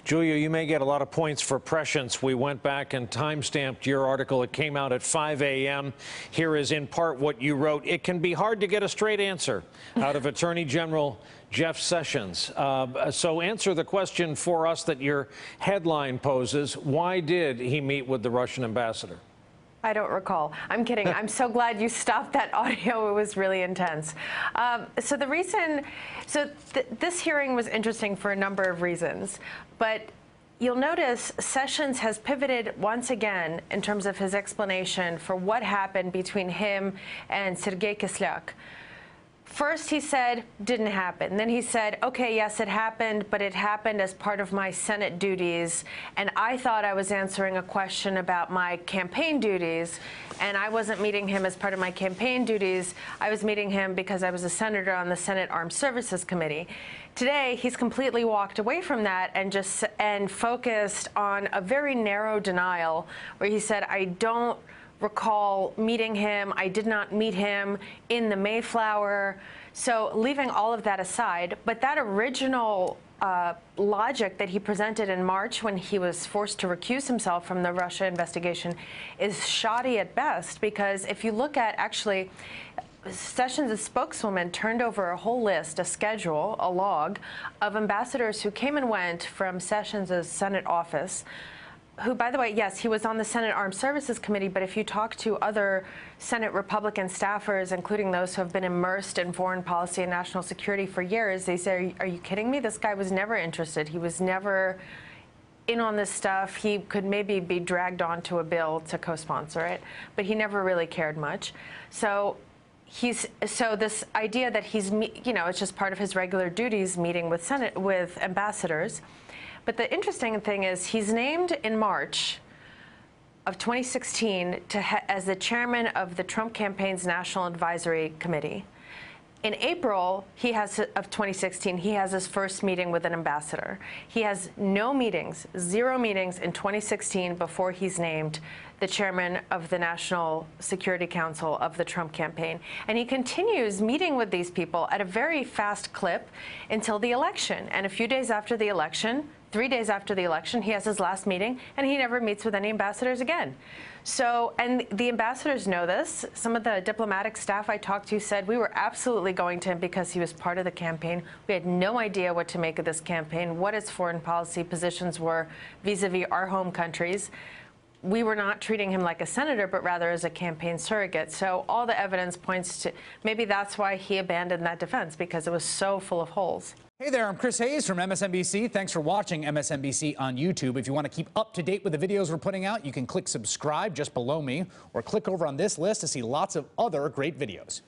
Julia, you may get a lot of points for prescience. We went back and time-stamped your article. It came out at 5 a.m. Here is in part what you wrote. It can be hard to get a straight answer out of Attorney General Jeff Sessions. So answer the question for us that your headline poses. Why did he meet with the Russian ambassador? I don't recall. I'm kidding. I'm so glad you stopped that audio. It was really intense. This hearing was interesting for a number of reasons, but you'll notice Sessions has pivoted once again in terms of his explanation for what happened between him and Sergei Kislyak. First, he said, didn't happen. Then he said, okay, yes, it happened, but it happened as part of my Senate duties. And I thought I was answering a question about my campaign duties, and I wasn't meeting him as part of my campaign duties. I was meeting him because I was a senator on the Senate Armed Services Committee. Today, he's completely walked away from that and focused on a very narrow denial where he said, I don't recall meeting him. I did not meet him in the Mayflower. So leaving all of that aside, but that original logic that he presented in March when he was forced to recuse himself from the Russia investigation is shoddy at best, because if you look at actually Sessions' spokeswoman turned over a whole list, a schedule, a log of ambassadors who came and went from Sessions' Senate office, who, by the way, yes, he was on the Senate Armed Services Committee, but if you talk to other Senate Republican staffers, including those who have been immersed in foreign policy and national security for years, they say, are you kidding me? This guy was never interested. He was never in on this stuff. He could maybe be dragged onto a bill to co-sponsor it, but he never really cared much. So this idea that he's, it's just part of his regular duties meeting with ambassadors. But the interesting thing is he's named in March of 2016 as the chairman of the Trump campaign's National Advisory Committee. In April of 2016, he has his first meeting with an ambassador. He has no meetings, 0 meetings in 2016 before he's named the chairman of the National Security Council of the Trump campaign. And he continues meeting with these people at a very fast clip until the election. And a few days after the election, 3 days after the election, he has his last meeting, and he never meets with any ambassadors again. So, and the ambassadors know this. Some of the diplomatic staff I talked to said we were absolutely going to him because he was part of the campaign. We had no idea what to make of this campaign, what its foreign policy positions were vis-a-vis our home countries. We were not treating him like a senator, but rather as a campaign surrogate. So all the evidence points to maybe that's why he abandoned that defense, because it was so full of holes. Hey there, I'm Chris Hayes from MSNBC. Thanks for watching MSNBC on YouTube. If you want to keep up to date with the videos we're putting out, you can click subscribe just below me, or click over on this list to see lots of other great videos.